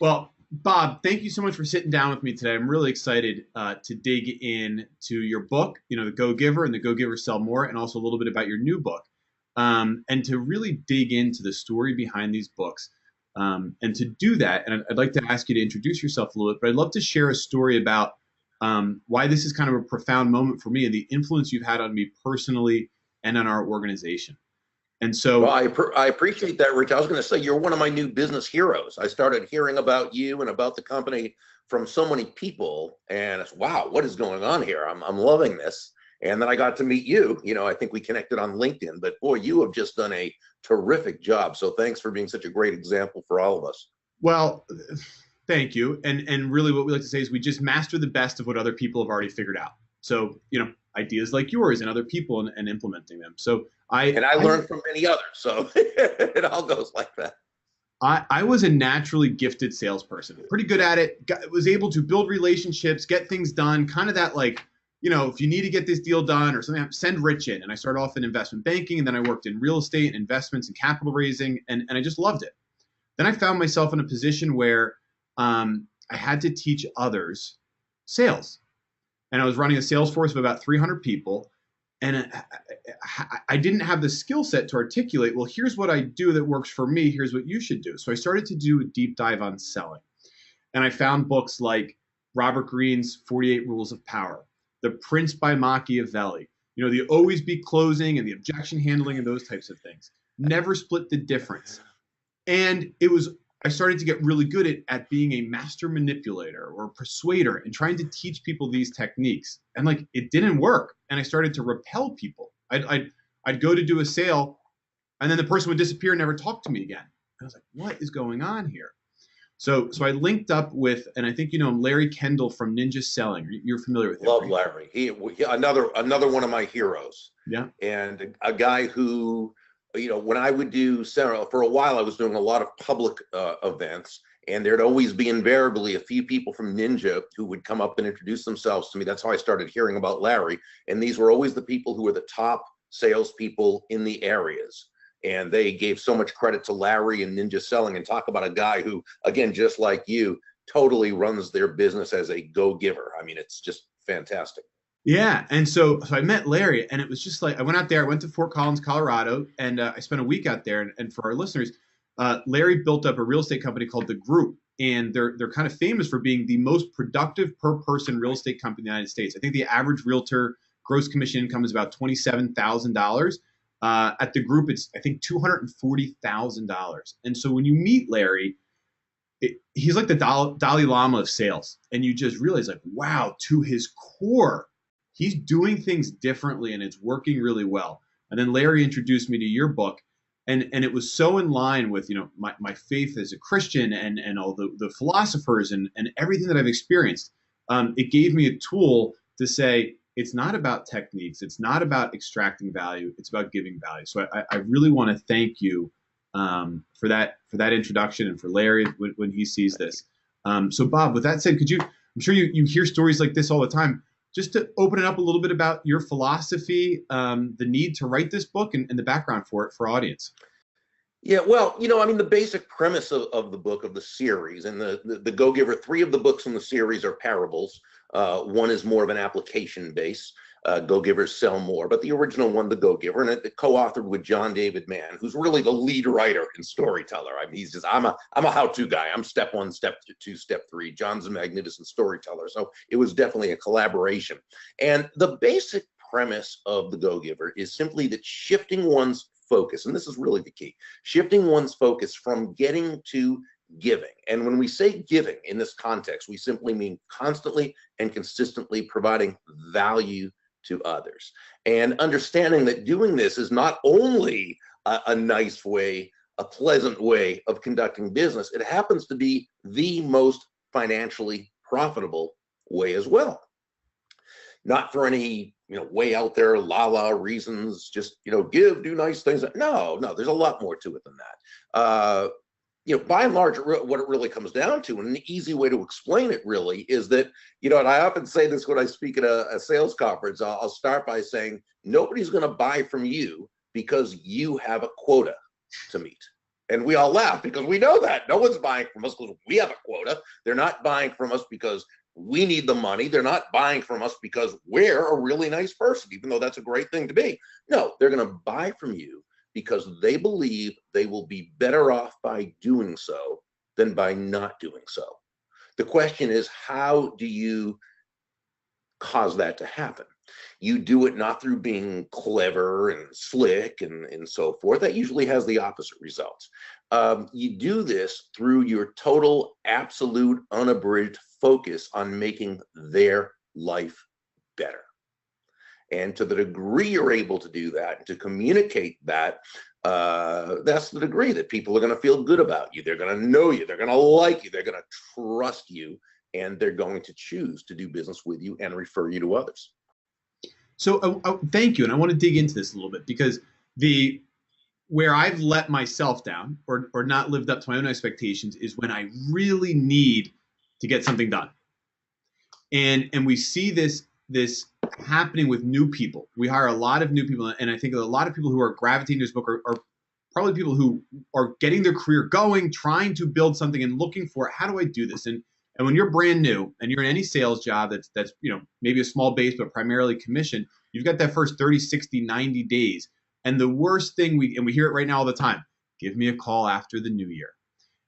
Well, Bob, thank you so much for sitting down with me today. I'm really excited to dig in to your book, the Go-Giver and the Go-Giver Sell More, and also a little bit about your new book, and to really dig into the story behind these books. And to do that, and I'd like to ask you to introduce yourself a little bit, but I'd love to share a story about why this is kind of a profound moment for me and the influence you've had on me personally and on our organization. And Well, so, I appreciate that, Rich. I was going to say you're one of my new business heroes. I started hearing about you and about the company from so many people, and it's wow, what is going on here? I'm loving this. And then I got to meet you. I think we connected on LinkedIn, but boy, you have just done a terrific job. So thanks for being such a great example for all of us. well, thank you. And really what we like to say is we just master the best of what other people have already figured out. So, ideas like yours and other people and implementing them. So And I learned from many others. So it all goes like that. I was a naturally gifted salesperson, pretty good at it, was able to build relationships, get things done, kind of that like, if you need to get this deal done or something, send Rich in. And I started off in investment banking, and then I worked in real estate and investments and capital raising, and I just loved it. Then I found myself in a position where I had to teach others sales. And I was running a sales force of about 300 people. And I didn't have the skill set to articulate, well, here's what I do that works for me. Here's what you should do. So I started to do a deep dive on selling. And I found books like Robert Greene's 48 Rules of Power, The Prince by Machiavelli, the always be closing and the objection handling and those types of things. Never split the difference. And I started to get really good at being a master manipulator or persuader and trying to teach people these techniques. And like, it didn't work. And I started to repel people. I'd go to do a sale, and then the person would disappear and never talk to me again. I was like, what is going on here? So I linked up with, and I think you know him, Larry Kendall from Ninja Selling. You're familiar with him, Love right? Larry. Another one of my heroes. Yeah. And a guy who, when I would do for a while, I was doing a lot of public events, and there'd always be invariably a few people from Ninja who would come up and introduce themselves to me. That's how I started hearing about Larry. And these were always the people who were the top salespeople in the areas. And they gave so much credit to Larry and Ninja Selling, and talk about a guy who, again, just like you, totally runs their business as a go-giver. I mean, it's just fantastic. Yeah. And so I met Larry, and it was just like, I went out there, I went to Fort Collins, Colorado, and I spent a week out there. And for our listeners, Larry built up a real estate company called The Group. And they're kind of famous for being the most productive per person real estate company in the United States. I think the average realtor gross commission income is about $27,000. At The Group, it's, I think, $240,000. And so when you meet Larry, he's like the Dalai Lama of sales. And you just realize, like, wow, to his core, he's doing things differently and it's working really well. And then Larry introduced me to your book, and it was so in line with my faith as a Christian and all the philosophers and everything that I've experienced. It gave me a tool to say it's not about techniques, it's not about extracting value, it's about giving value. So I really want to thank you for that introduction, and for Larry when he sees this. So Bob, with that said, I'm sure you hear stories like this all the time. Just to open it up a little bit about your philosophy, the need to write this book, and the background for it for audience. Yeah, well, I mean, the basic premise of the book, of the series, and the Go-Giver, three of the books in the series are parables. One is more of an application base. Go-Givers Sell More, but the original one, the Go-Giver, and it co-authored with John David Mann, who's really the lead writer and storyteller. I mean, I'm a how-to guy. I'm step one, step two, step three. John's a magnificent storyteller, so it was definitely a collaboration. And the basic premise of the Go-Giver is simply that shifting one's focus, and this is really the key, shifting one's focus from getting to giving. And when we say giving in this context, we simply mean constantly and consistently providing value to others, and understanding that doing this is not only a nice way, a pleasant way of conducting business, it happens to be the most financially profitable way as well. Not for any way out there la reasons, just do nice things. No, there's a lot more to it than that. By and large, what it really comes down to, and an easy way to explain it really, is that, and I often say this when I speak at a sales conference, I'll start by saying, nobody's going to buy from you because you have a quota to meet. And we all laugh because we know that. No one's buying from us because we have a quota. They're not buying from us because we need the money. They're not buying from us because we're a really nice person, even though that's a great thing to be. No, they're going to buy from you because they believe they will be better off by doing so than by not doing so. The question is, how do you cause that to happen? You do it not through being clever and slick and so forth. That usually has the opposite results. You do this through your total, absolute, unabridged focus on making their life better. And to the degree you're able to do that, to communicate that, that's the degree that people are going to feel good about you. They're going to know you. They're going to like you. They're going to trust you. And they're going to choose to do business with you and refer you to others. So thank you. And I want to dig into this a little bit, because where I've let myself down or not lived up to my own expectations is when I really need to get something done. And we see this happening with new people. We hire a lot of new people, and I think a lot of people who are gravitating to this book are probably people who are getting their career going, trying to build something and looking for, how do I do this? And when you're brand new and you're in any sales job that's maybe a small base but primarily commission, you've got that first 30, 60, 90 days. And the worst thing we hear it right now all the time, give me a call after the new year.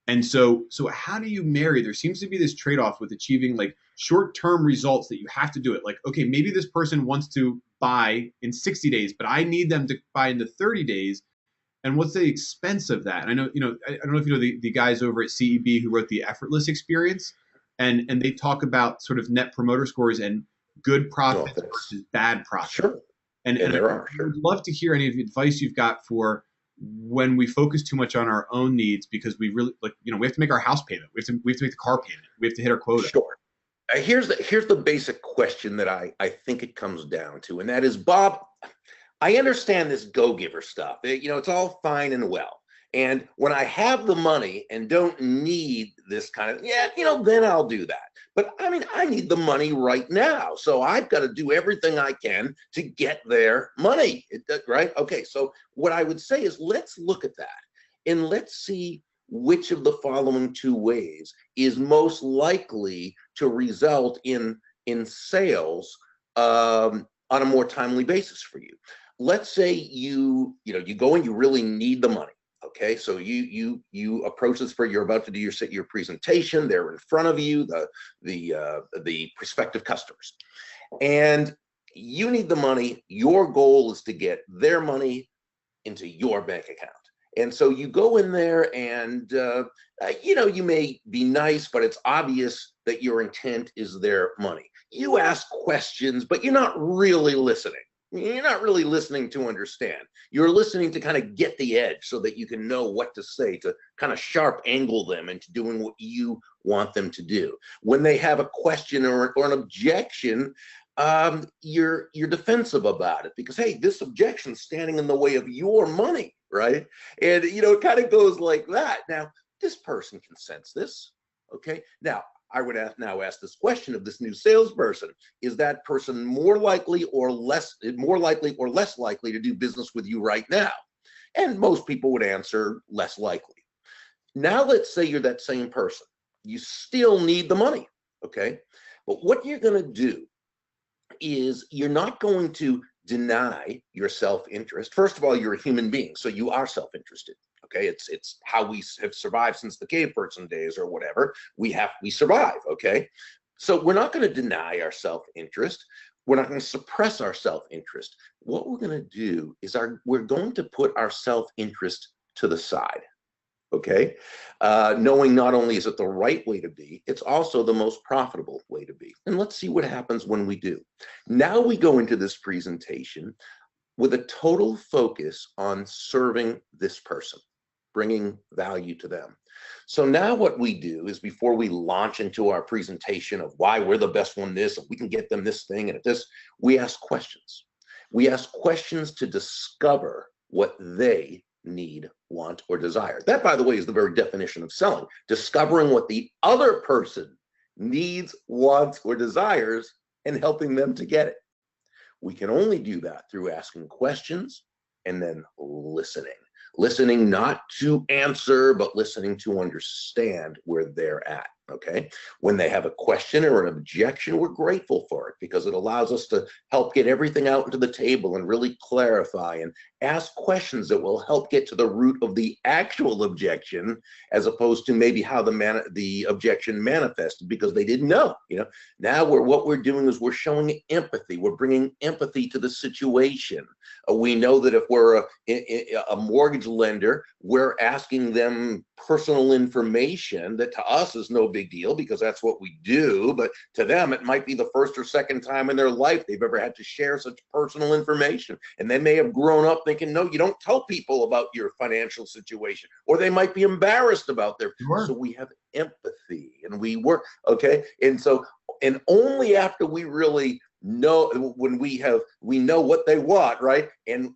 And so how do you marry? There seems to be this trade-off with achieving like short-term results that you have to do it. Like, okay, maybe this person wants to buy in 60 days, but I need them to buy in the 30 days. And what's the expense of that? And I know, I don't know if you know the guys over at CEB who wrote The Effortless Experience, and they talk about sort of net promoter scores and good profits versus bad profits. Sure. And there are. Sure. I'd love to hear any of the advice you've got for when we focus too much on our own needs, because we really we have to make our house payment. We have to make the car payment. We have to hit our quota. Sure. Here's the basic question that I think it comes down to, and that is, Bob, I understand this Go-Giver stuff. It's all fine and well. And when I have the money and don't need this kind of, then I'll do that. But I mean, I need the money right now. So I've got to do everything I can to get their money, right? Okay, so what I would say is, let's look at that and let's see which of the following two ways is most likely to result in sales on a more timely basis for you. Let's say you go and you really need the money. Okay, so you approach this you're about to do your presentation. They're in front of you, the prospective customers, and you need the money. Your goal is to get their money into your bank account. And so you go in there and, you may be nice, but it's obvious that your intent is their money. You ask questions, but you're not really listening. You're not really listening to understand. You're listening to kind of get the edge so that you can know what to say, to kind of sharp angle them into doing what you want them to do. When they have a question or an objection, you're defensive about it because, hey, this objection's standing in the way of your money, right? And, it kind of goes like that. Now, this person can sense this, okay? Now, I would ask this question of this new salesperson: is that person more likely or less likely to do business with you right now? And most people would answer less likely. Now, let's say you're that same person. You still need the money, okay? But what you're going to do is you're not going to deny your self-interest. First of all, you're a human being, so you are self-interested. Okay, it's how we have survived since the cave person days or whatever. We survive. Okay, so we're not going to deny our self-interest. We're not going to suppress our self-interest. What we're going to do is we're going to put our self-interest to the side. Okay, knowing not only is it the right way to be, it's also the most profitable way to be. And let's see what happens when we do. Now we go into this presentation with a total focus on serving this person, bringing value to them. So now what we do is, before we launch into our presentation of why we're the best one this, and we can get them this thing and at this, we ask questions. We ask questions to discover what they need, want, or desire. That, by the way, is the very definition of selling: discovering what the other person needs, wants, or desires, and helping them to get it. We can only do that through asking questions and then listening. listening not to answer, but listening to understand where they're at. Okay. When they have a question or an objection, we're grateful for it because it allows us to help get everything out into the table and really clarify and ask questions that will help get to the root of the actual objection, as opposed to maybe how the objection manifested because they didn't know. Now what we're doing is we're showing empathy. We're bringing empathy to the situation. We know that if we're a mortgage lender, we're asking them personal information that to us is no big deal because that's what we do, but to them it might be the first or second time in their life they've ever had to share such personal information, and they may have grown up thinking, no, you don't tell people about your financial situation, or they might be embarrassed about their. Sure. So we have empathy and we work. Okay. And only after we really know, when we know what they want, right, and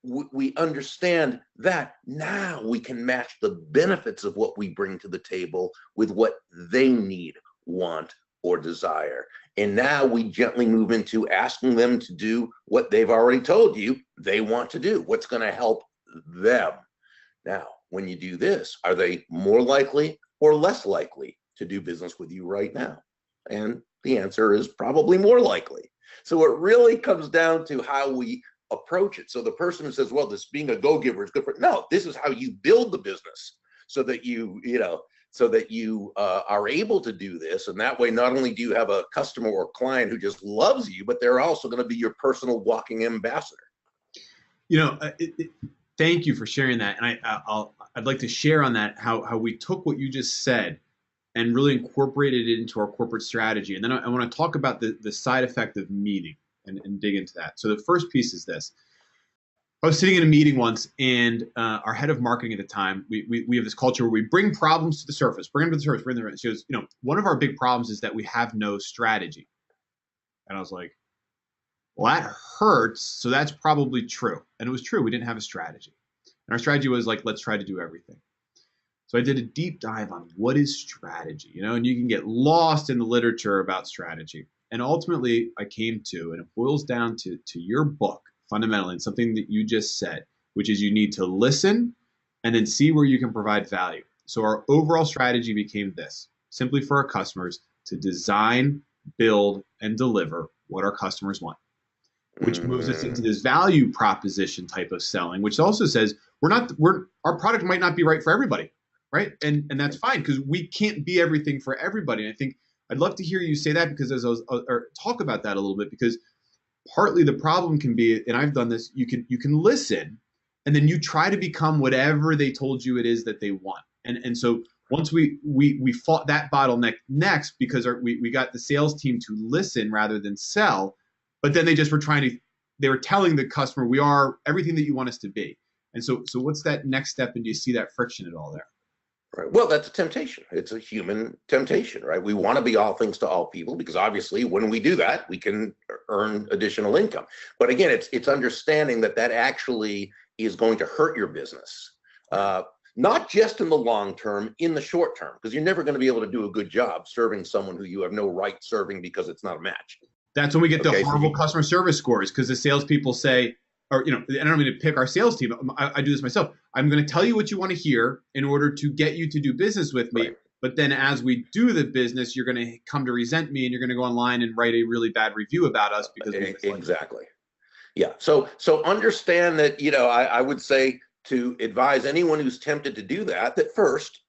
we understand that, now we can match the benefits of what we bring to the table with what they need, want, or desire. And now we gently move into asking them to do what they've already told you they want to do, what's going to help them. Now, when you do this, are they more likely or less likely to do business with you right now? And the answer is probably more likely. So it really comes down to how we approach it. So the person who says, well, this being a go-giver is good for, no, this is how you build the business so that you are able to do this. And that way, not only do you have a customer or client who just loves you, but they're also going to be your personal walking ambassador. Thank you for sharing that. And I'd like to share on that, how we took what you just said and really incorporated it into our corporate strategy. And then I want to talk about the side effect of meeting and dig into that. So the first piece is this. I was sitting in a meeting once, and our head of marketing at the time, we have this culture where we bring problems to the surface, bring them to the surface, bring them to the surface. She goes, one of our big problems is that we have no strategy. And I was like, well, that hurts. So that's probably true. And it was true. We didn't have a strategy. And our strategy was like, let's try to do everything. So I did a deep dive on what is strategy, and you can get lost in the literature about strategy. And ultimately, I came to, and it boils down to your book, fundamentally, and something that you just said, which is you need to listen and then see where you can provide value. So our overall strategy became this: simply for our customers to design, build, and deliver what our customers want, which moves us into this value proposition type of selling, which also says our product might not be right for everybody, right? And that's fine, because we can't be everything for everybody. And I think I'd love to hear you say that, because or talk about that a little bit, because partly the problem can be, and I've done this, you can listen, and then you try to become whatever they told you it is that they want. And so once we fought that bottleneck next, because we got the sales team to listen rather than sell, but then they just were they were telling the customer, we are everything that you want us to be. And so what's that next step, and do you see that friction at all there? Right. Well, that's a temptation. It's a human temptation, right? We want to be all things to all people, because obviously when we do that, we can earn additional income. But again, it's understanding that actually is going to hurt your business, not just in the long term, in the short term, because you're never going to be able to do a good job serving someone who you have no right serving because it's not a match. That's when we get the horrible customer service scores, because the salespeople say, or, and I don't mean to pick our sales team. I do this myself. I'm going to tell you what you want to hear in order to get you to do business with me. Right. But then as we do the business, you're going to come to resent me, and you're going to go online and write a really bad review about us because exactly. Yeah. So understand that, I would say to advise anyone who's tempted to do that first,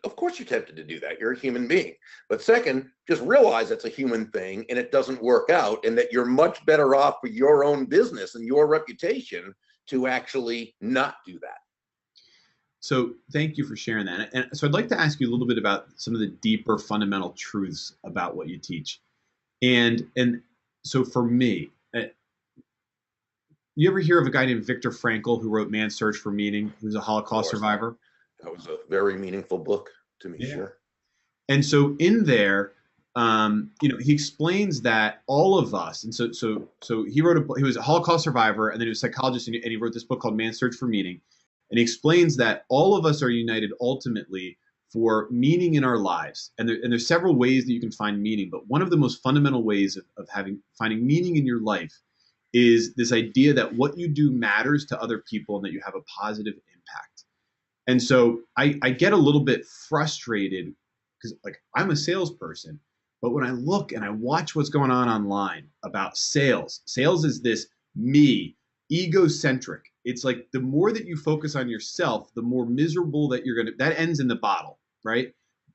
of course you're tempted to do that. You're a human being. But second, just realize it's a human thing and it doesn't work out, and that you're much better off for your own business and your reputation to actually not do that. So thank you for sharing that. And so I'd like to ask you a little bit about some of the deeper fundamental truths about what you teach. And so for me, you ever hear of a guy named Viktor Frankl, who wrote Man's Search for Meaning, who's a Holocaust survivor? That was a very meaningful book to me, sure. And so in there, he explains that all of us, and so he was a Holocaust survivor, and then he was a psychologist, and he wrote this book called Man's Search for Meaning. And he explains that all of us are united ultimately for meaning in our lives. And there's several ways that you can find meaning, but one of the most fundamental ways of finding meaning in your life is this idea that what you do matters to other people and that you have a positive impact. And so I get a little bit frustrated because like I'm a salesperson, but when I look and I watch what's going on online about sales, sales is this me, egocentric. It's like the more that you focus on yourself, the more miserable that you're that ends in the bottle, right?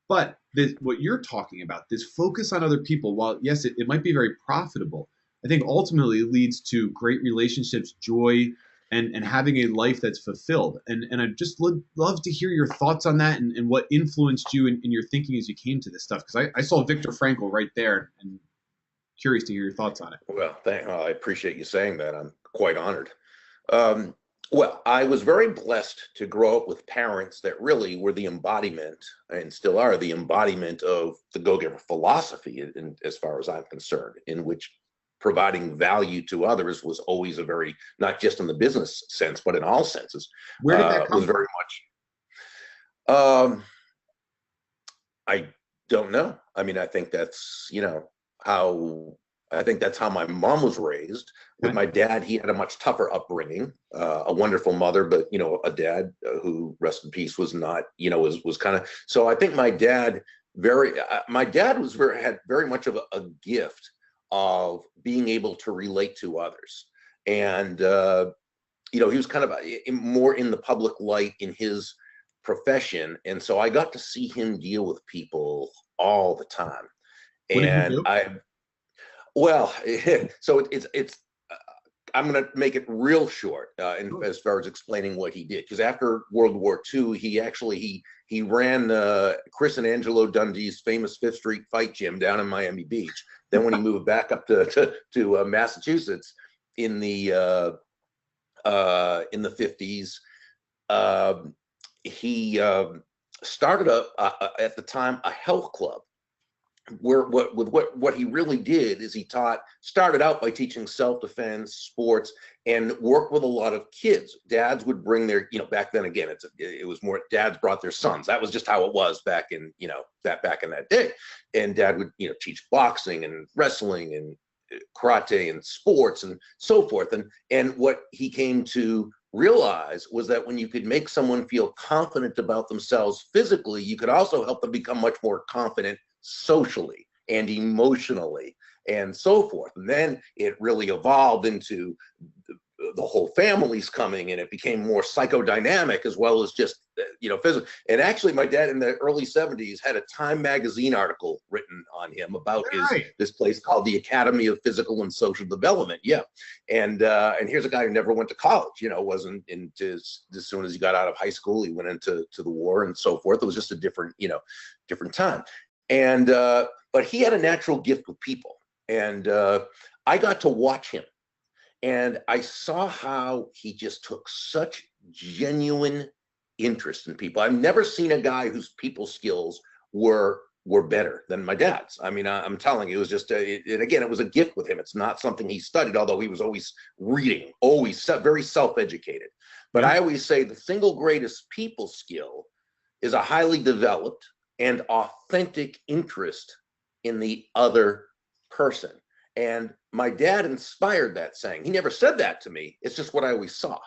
But what you're talking about, this focus on other people, while yes, it might be very profitable, I think ultimately it leads to great relationships, joy, and having a life that's fulfilled. And I just love to hear your thoughts on that and what influenced you in your thinking as you came to this stuff. Because I saw Viktor Frankl right there and curious to hear your thoughts on it. Well, I appreciate you saying that. I'm quite honored. Well, I was very blessed to grow up with parents that really were the embodiment and still are the embodiment of the Go-Giver philosophy, as far as I'm concerned, in which providing value to others was always a very, not just in the business sense, but in all senses. Where did that come was very much. I don't know. I mean, I think that's, I think that's how my mom was raised. With my dad, he had a much tougher upbringing, a wonderful mother, but, a dad who, rest in peace, was not, was kind of, so I think my dad had very much of a gift of being able to relate to others. And, he was kind of more in the public light in his profession. And so I got to see him deal with people all the time. What did you do? Well, so it's I'm going to make it real short as far as explaining what he did. Because after World War II, he ran Chris and Angelo Dundee's famous Fifth Street Fight Gym down in Miami Beach. Then when he moved back up to Massachusetts in the 50s, he started at the time a health club. Where what he really did is he started out by teaching self-defense, sports, and worked with a lot of kids. Dads would bring their, back then again, it was more dads brought their sons. That was just how it was back in that day. And dad would, teach boxing and wrestling and karate and sports and so forth. And what he came to realize was that when you could make someone feel confident about themselves physically, you could also help them become much more confident socially and emotionally and so forth. And then it really evolved into the whole family's coming, and it became more psychodynamic as well as just physical. And actually my dad in the early 70s had a Time magazine article written on him about this place called the Academy of Physical and Social Development. And here's a guy who never went to college, wasn't into, as soon as he got out of high school he went into the war and so forth. It was just a different time. And but he had a natural gift with people, and I got to watch him, and I saw how he just took such genuine interest in people. I've never seen a guy whose people skills were better than my dad's. I mean, I'm telling you, it was just and again, it was a gift with him. It's not something he studied, although he was always reading, always very self-educated. But I always say the single greatest people skill is a highly developed and authentic interest in the other person. And my dad inspired that saying. He never said that to me. It's just what I always saw,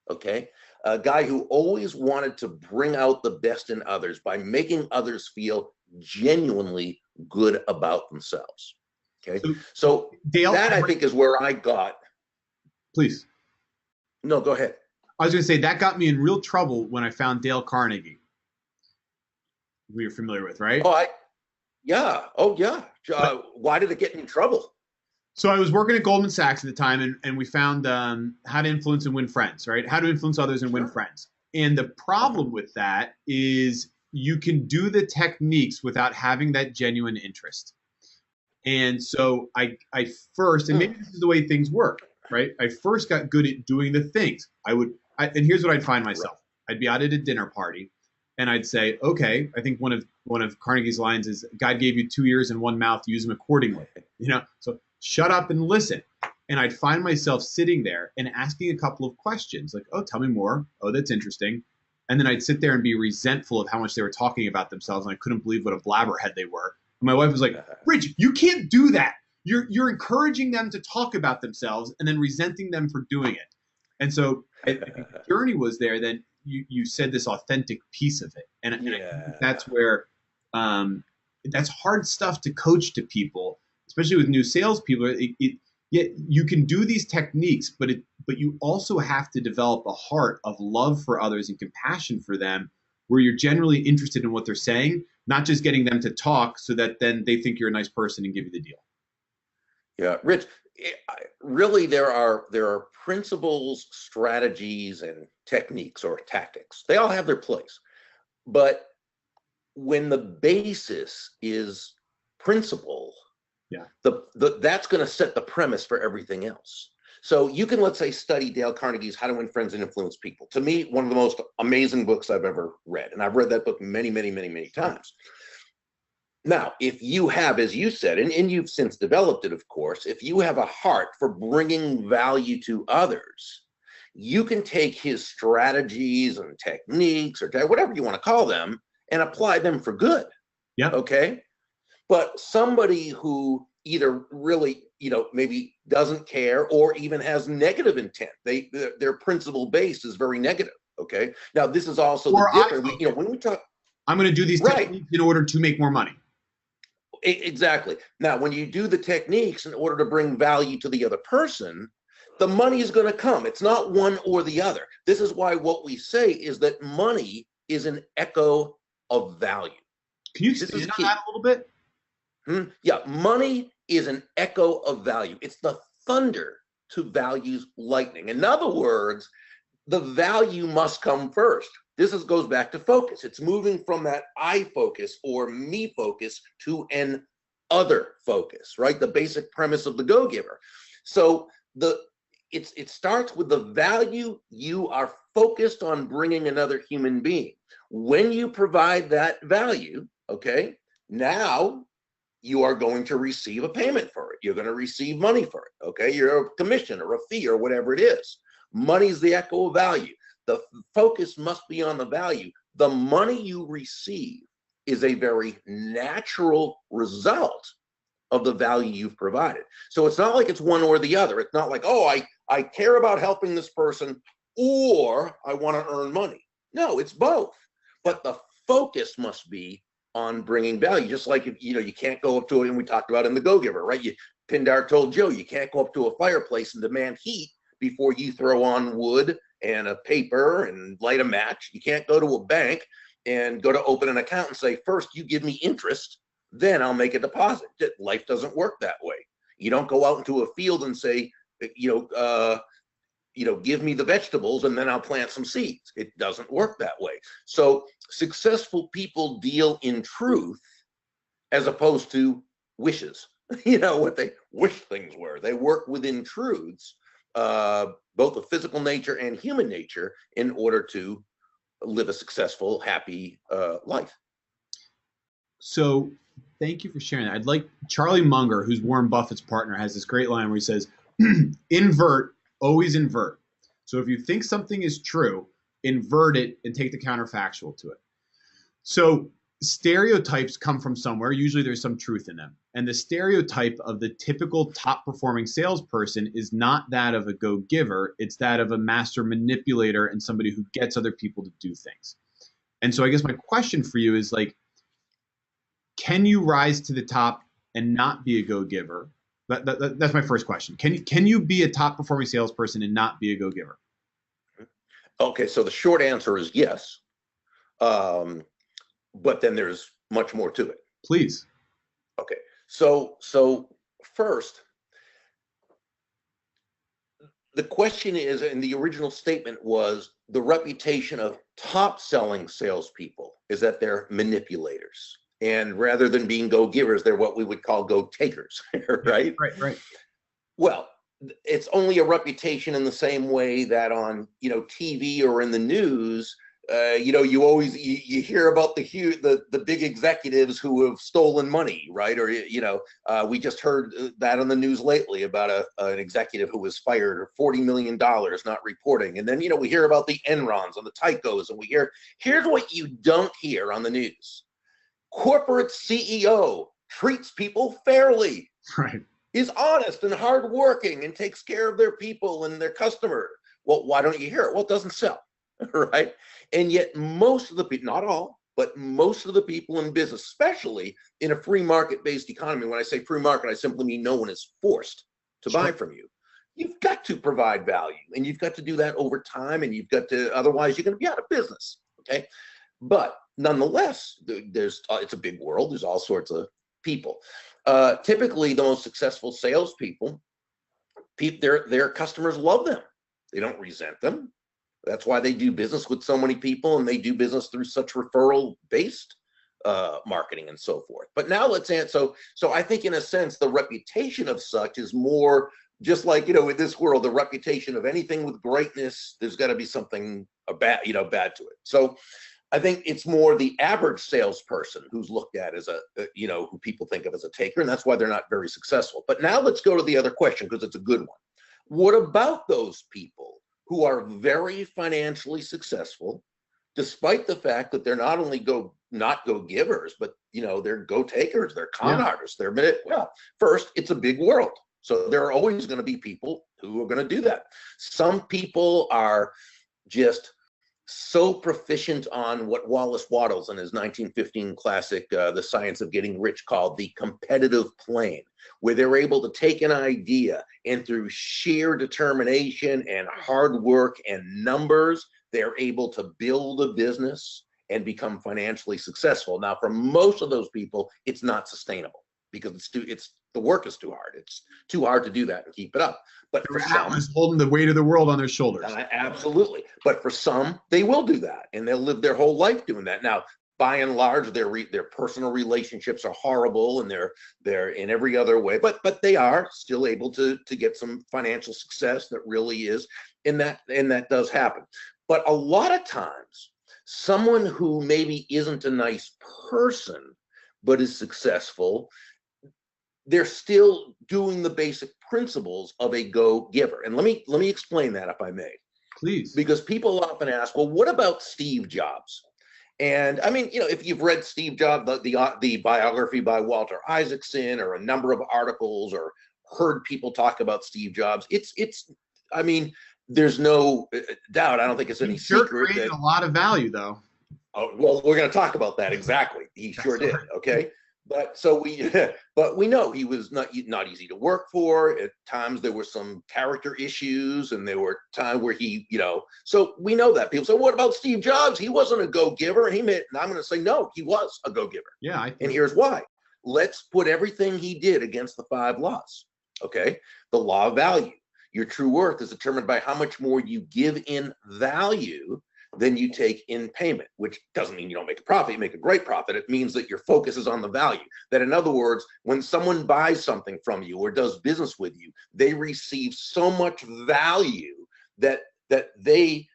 okay? A guy who always wanted to bring out the best in others by making others feel genuinely good about themselves, okay? So Dale, that I think is where I got. Please. No, go ahead. I was gonna say that got me in real trouble when I found Dale Carnegie. We're familiar with, right? Yeah. Why did it get me in trouble? So I was working at Goldman Sachs at the time, and we found how to influence and win friends, right? How to influence others and win friends. And the problem with that is you can do the techniques without having that genuine interest. And so I first, and maybe this is the way things work, right? I first got good at doing the things. And here's what I'd find myself. I'd be out at a dinner party, and I'd say, okay, I think one of Carnegie's lines is, God gave you 2 ears and 1 mouth, use them accordingly. So shut up and listen. And I'd find myself sitting there and asking a couple of questions like, oh, tell me more. Oh, that's interesting. And then I'd sit there and be resentful of how much they were talking about themselves. And I couldn't believe what a blabberhead they were. And my wife was like, Rich, you can't do that. you're encouraging them to talk about themselves and then resenting them for doing it. And so I think the journey was there. Then you said this authentic piece of it, and I think that's where that's hard stuff to coach to people, especially with new salespeople. Yet you can do these techniques, but you also have to develop a heart of love for others and compassion for them, where you're generally interested in what they're saying, not just getting them to talk so that then they think you're a nice person and give you the deal. Yeah, Rich, really there are principles, strategies, and techniques or tactics. They all have their place. But when the basis is principle, that's going to set the premise for everything else. So you can, let's say, study Dale Carnegie's How to Win Friends and Influence People. To me, one of the most amazing books I've ever read. And I've read that book many, many, many, many times. Now, if you have, as you said, and you've since developed it, of course, if you have a heart for bringing value to others, you can take his strategies and techniques, or whatever you want to call them, and apply them for good. Yeah. Okay. But somebody who either really, maybe doesn't care or even has negative intent, their principle base is very negative. Okay. Now, this is also the difference. When we talk, I'm going to do these techniques in order to make more money. Exactly. Now, when you do the techniques in order to bring value to the other person, the money is going to come. It's not one or the other. This is why what we say is that money is an echo of value. Can you expand on that a little bit? Yeah, money is an echo of value. It's the thunder to value's lightning. In other words, the value must come first. This goes back to focus. It's moving from that I focus or me focus to an other focus, right? The basic premise of the Go-Giver. So it starts with the value you are focused on bringing another human being. When you provide that value, okay, now you are going to receive a payment for it. You're going to receive money for it, okay? You're a commission or a fee or whatever it is. Money is the echo of value. The focus must be on the value. The money you receive is a very natural result of the value you've provided. So it's not like it's one or the other. It's not like, oh, I care about helping this person or I want to earn money. No, it's both. But the focus must be on bringing value. Just like, you can't go up to it, and we talked about in the Go-Giver, right? Pindar told Joe, you can't go up to a fireplace and demand heat before you throw on wood and a paper and light a match. You can't go to a bank and go to open an account and say, first you give me interest, then I'll make a deposit. Life doesn't work that way. You don't go out into a field and say, give me the vegetables and then I'll plant some seeds. It doesn't work that way. So successful people deal in truth as opposed to wishes. What they wish things were. They work within truths, both of physical nature and human nature, in order to live a successful, happy life. So thank you for sharing that. I'd like Charlie Munger, who's Warren Buffett's partner, has this great line where he says, invert, always invert. So if you think something is true, invert it and take the counterfactual to it. So stereotypes come from somewhere. Usually there's some truth in them. And the stereotype of the typical top performing salesperson is not that of a go-giver. It's that of a master manipulator and somebody who gets other people to do things. And so I guess my question for you is, like, can you rise to the top and not be a go-giver? That's my first question. Can you be a top performing salesperson and not be a go-giver? Okay, so the short answer is yes. But then there's much more to it. Please. Okay, so first, the question is, and the original statement was, the reputation of top selling salespeople is that they're manipulators. And rather than being go-givers, they're what we would call go-takers, right? Right. Well, it's only a reputation in the same way that on, TV or in the news, you hear about the big executives who have stolen money, right? Or, we just heard that on the news lately about an executive who was fired for $40 million not reporting. And then, we hear about the Enrons and the Tycos, and here's what you don't hear on the news. Corporate CEO treats people fairly. Right. is honest and hardworking and takes care of their people and their customer. Well, why don't you hear it? Well, it doesn't sell, right? And yet most of the people, not all, but most of the people in business, especially in a free market-based economy, when I say free market, I simply mean no one is forced to buy from you. You've got to provide value, and you've got to do that over time, and you've got to, otherwise you're going to be out of business, okay? But nonetheless, it's a big world. There's all sorts of people. Typically, the most successful salespeople, their customers love them. They don't resent them. That's why they do business with so many people, and they do business through such referral-based marketing and so forth. But now let's answer. So I think in a sense, the reputation of such is more just like, in this world, the reputation of anything with greatness, there's got to be something bad to it. So I think it's more the average salesperson who's looked at as who people think of as a taker, and that's why they're not very successful. But now let's go to the other question, because it's a good one. What about those people who are very financially successful, despite the fact that they're not only not go-givers, but they're go-takers, they're con artists, well, first, it's a big world. So there are always going to be people who are going to do that. Some people are just so proficient on what Wallace Wattles in his 1915 classic, The Science of Getting Rich, called the competitive plane, where they're able to take an idea and through sheer determination and hard work and numbers, they're able to build a business and become financially successful. Now, for most of those people, it's not sustainable because the work is too hard. It's too hard to do that and keep it up. But for some, Atlas holding the weight of the world on their shoulders. Absolutely. But for some, they will do that, and they'll live their whole life doing that. Now, by and large, their personal relationships are horrible, and they're in every other way. But they are still able to get some financial success that really is, and that does happen. But a lot of times, someone who maybe isn't a nice person but is successful, they're still doing the basic principles of a go-giver. And let me explain that, if I may. Please. Because people often ask, well, what about Steve Jobs? And I mean, if you've read Steve Jobs, the biography by Walter Isaacson, or a number of articles, or heard people talk about Steve Jobs, I mean, there's no doubt. I don't think it's any secret. He created a lot of value, though. Oh, well, we're going to talk about that. Exactly. He sure did. Okay. But we know he was not easy to work for. At times there were some character issues, and there were times where so we know that. People say, what about Steve Jobs? He wasn't a go-giver. And I'm going to say, no, he was a go-giver. Yeah. And here's why. Let's put everything he did against the 5 laws. Okay. The law of value. Your true worth is determined by how much more you give in value than you take in payment, which doesn't mean you don't make a profit. You make a great profit. It means that your focus is on the value. That, in other words, when someone buys something from you or does business with you, they receive so much value that they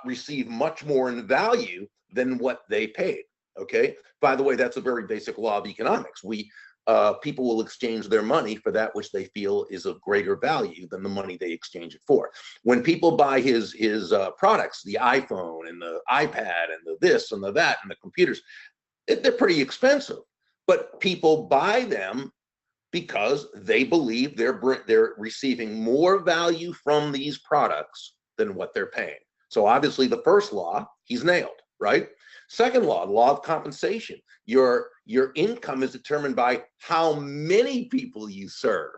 receive much more in value than what they paid. Okay. By the way, that's a very basic law of economics. People will exchange their money for that which they feel is of greater value than the money they exchange it for. When people buy his products, the iPhone and the iPad and the this and the that and the computers, they're pretty expensive. But people buy them because they believe they're receiving more value from these products than what they're paying. So obviously the first law, he's nailed, right? Second law of compensation. Your income is determined by how many people you serve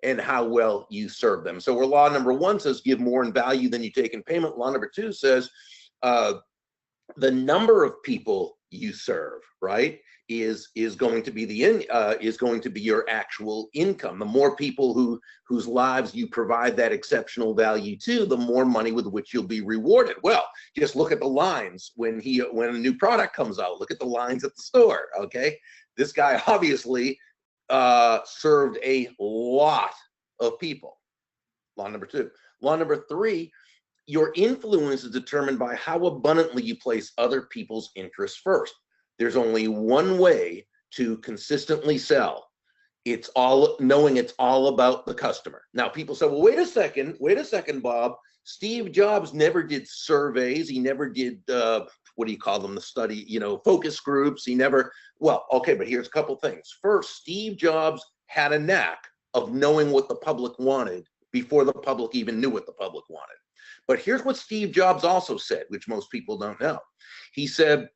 and how well you serve them. So where law number 1 says give more in value than you take in payment, law number 2 says the number of people you serve, right, is going to be your actual income. The more people whose lives you provide that exceptional value to, the more money with which you'll be rewarded. Well, just look at the lines when a new product comes out. Look at the lines at the store. Okay, this guy obviously served a lot of people. Law number 2. Law number 3. Your influence is determined by how abundantly you place other people's interests first. There's only one way to consistently sell. It's all about the customer. Now, people say, well, wait a second, Bob. Steve Jobs never did surveys. He never did, what do you call them? The study, focus groups. He never, well, okay, but here's a couple things. First, Steve Jobs had a knack of knowing what the public wanted before the public even knew what the public wanted. But here's what Steve Jobs also said, which most people don't know. He said,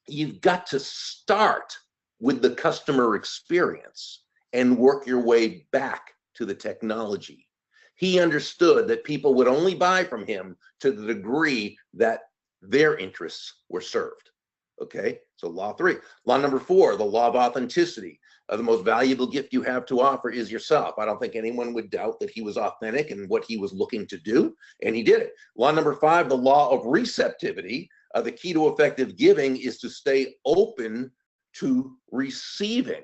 you've got to start with the customer experience and work your way back to the technology. He understood that people would only buy from him to the degree that their interests were served. Okay, so law 3. Law number 4, the law of authenticity. The most valuable gift you have to offer is yourself. I don't think anyone would doubt that he was authentic in what he was looking to do, and he did it. Law number 5, the law of receptivity. The key to effective giving is to stay open to receiving.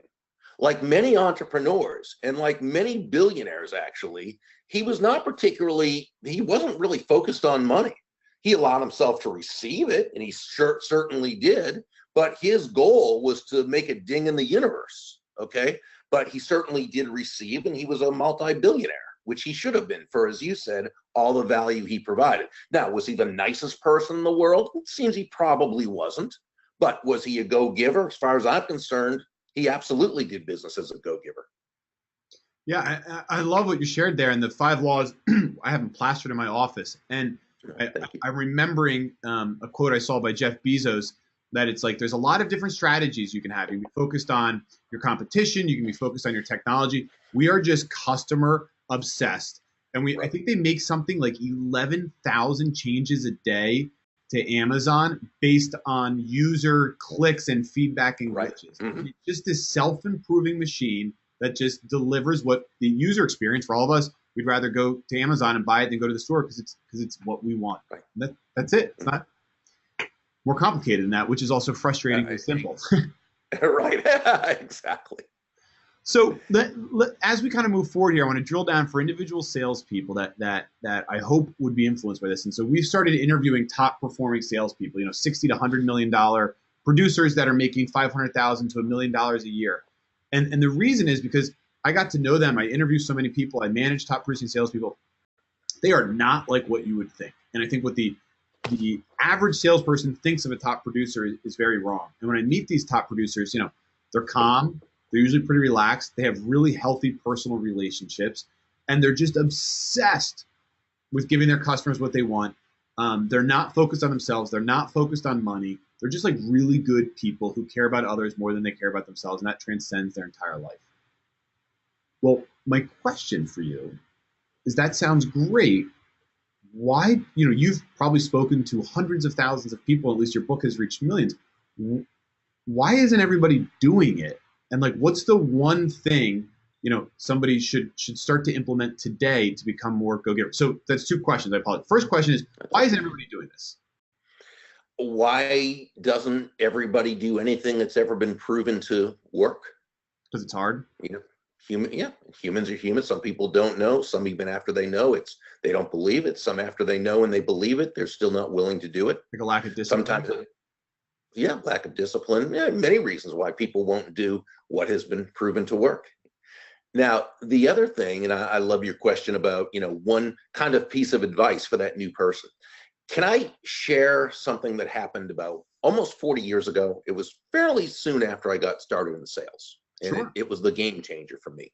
Like many entrepreneurs and like many billionaires, actually, he wasn't really focused on money. He allowed himself to receive it, and he certainly did, but his goal was to make a ding in the universe, okay? But he certainly did receive, and he was a multi-billionaire, which he should have been for, as you said, all the value he provided. Now, was he the nicest person in the world? It seems he probably wasn't, but was he a go-giver? As far as I'm concerned, he absolutely did business as a go-giver. Yeah, I love what you shared there, and the 5 laws, I have them plastered in my office, and I'm remembering a quote I saw by Jeff Bezos that it's like there's a lot of different strategies you can have. You can be focused on your competition. You can be focused on your technology. We are just customer obsessed. And I think they make something like 11,000 changes a day to Amazon based on user clicks and feedback and glitches. Mm-hmm. It's just this self-improving machine that just delivers what the user experience for all of us. We'd rather go to Amazon and buy it than go to the store because it's what we want. Right. That's it. It's not more complicated than that, which is also frustratingly simple. Right. Exactly. So as we kind of move forward here, I want to drill down for individual salespeople that I hope would be influenced by this. And so we've started interviewing top performing salespeople, $60 to $100 million producers that are making $500,000 to $1 million a year. And the reason is because I got to know them. I interview so many people. I manage top producing salespeople. They are not like what you would think. And I think what the average salesperson thinks of a top producer is very wrong. And when I meet these top producers, they're calm. They're usually pretty relaxed. They have really healthy personal relationships. And they're just obsessed with giving their customers what they want. They're not focused on themselves. They're not focused on money. They're just like really good people who care about others more than they care about themselves. And that transcends their entire life. Well, my question for you is that sounds great. Why, you've probably spoken to hundreds of thousands of people, at least your book has reached millions. Why isn't everybody doing it? And what's the one thing, somebody should start to implement today to become more go-getter? So that's 2 questions. I apologize. First question is, why isn't everybody doing this? Why doesn't everybody do anything that's ever been proven to work? Because it's hard. Humans are humans. Some people don't know. Some even after they know, they don't believe it. Some after they know and they believe it, they're still not willing to do it. Like a lack of discipline. Sometimes, lack of discipline. Yeah, many reasons why people won't do what has been proven to work. Now, the other thing, and I love your question about, one kind of piece of advice for that new person. Can I share something that happened about almost 40 years ago? It was fairly soon after I got started in sales. And Sure. it was the game changer for me.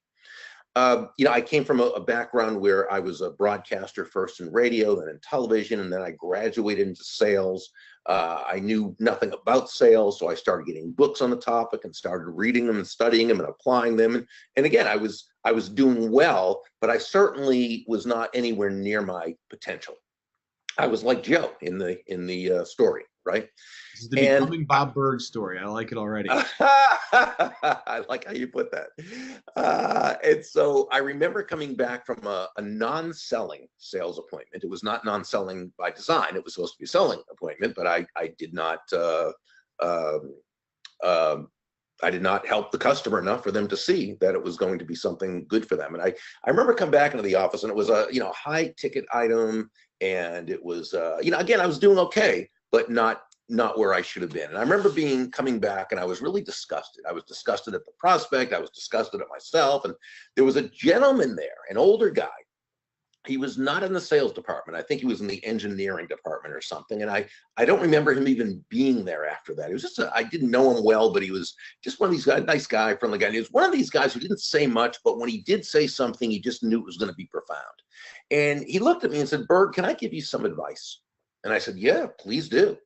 I came from a background where I was a broadcaster first in radio, then in television, and then I graduated into sales. I knew nothing about sales, so I started getting books on the topic and started reading them and studying them and applying them. And again, I was doing well, but I certainly was not anywhere near my potential. I was like Joe in the story, right? This is the becoming Bob Burg story. I like it already. I like how you put that. And so I remember coming back from a non-selling sales appointment. It was not non-selling by design. It was supposed to be a selling appointment, but I did not help the customer enough for them to see that it was going to be something good for them. And I remember coming back into the office, and it was a high ticket item, and it was again, I was doing okay, but not where I should have been. And I remember coming back, and I was really disgusted. I was disgusted at the prospect. I was disgusted at myself. And there was a gentleman there, an older guy, He was not in the sales department. I think he was in the engineering department or something. And I don't remember him even being there after that. It was just, I didn't know him well, but he was just one of these guys, nice guy, friendly guy. And he was one of these guys who didn't say much, but when he did say something, he just knew it was going to be profound. And he looked at me and said, Burg, can I give you some advice? And I said, yeah, please do.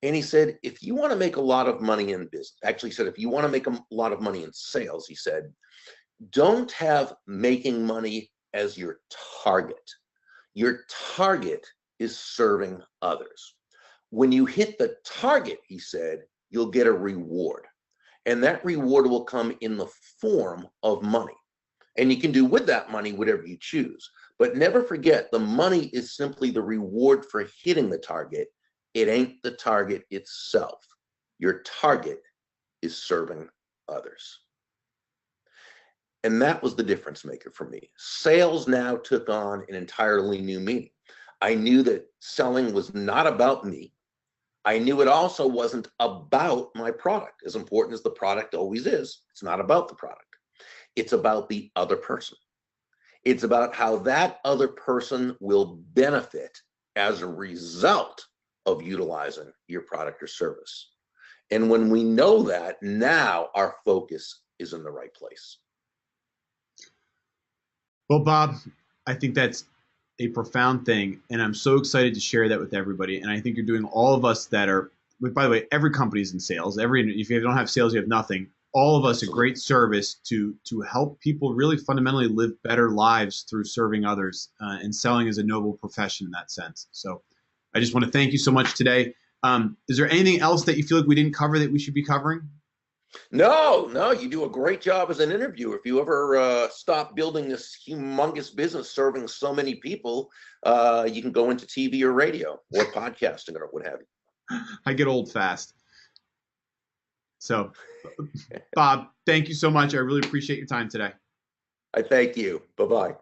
And he said, if you want to make a lot of money in business, actually he said, if you want to make a lot of money in sales, he said, don't have making money as your target. Your target is serving others. When you hit the target, he said, you'll get a reward. And that reward will come in the form of money. And you can do with that money whatever you choose. But never forget, the money is simply the reward for hitting the target. It ain't the target itself. Your target is serving others. And that was the difference maker for me. Sales now took on an entirely new meaning. I knew that selling was not about me. I knew it also wasn't about my product. As important as the product always is, it's not about the product. It's about the other person. It's about how that other person will benefit as a result of utilizing your product or service. And when we know that, now our focus is in the right place. Well, Bob, I think that's a profound thing, and I'm so excited to share that with everybody. And I think you're doing all of us that are, by the way, every company is in sales. If you don't have sales, you have nothing. All of us a great service to help people really fundamentally live better lives through serving others, and selling is a noble profession in that sense. So I just want to thank you so much today. Is there anything else that you feel like we didn't cover that we should be covering? No, you do a great job as an interviewer. If you ever stop building this humongous business serving so many people, you can go into TV or radio or podcasting or what have you. I get old fast. So, Bob, thank you so much. I really appreciate your time today. I thank you. Bye-bye.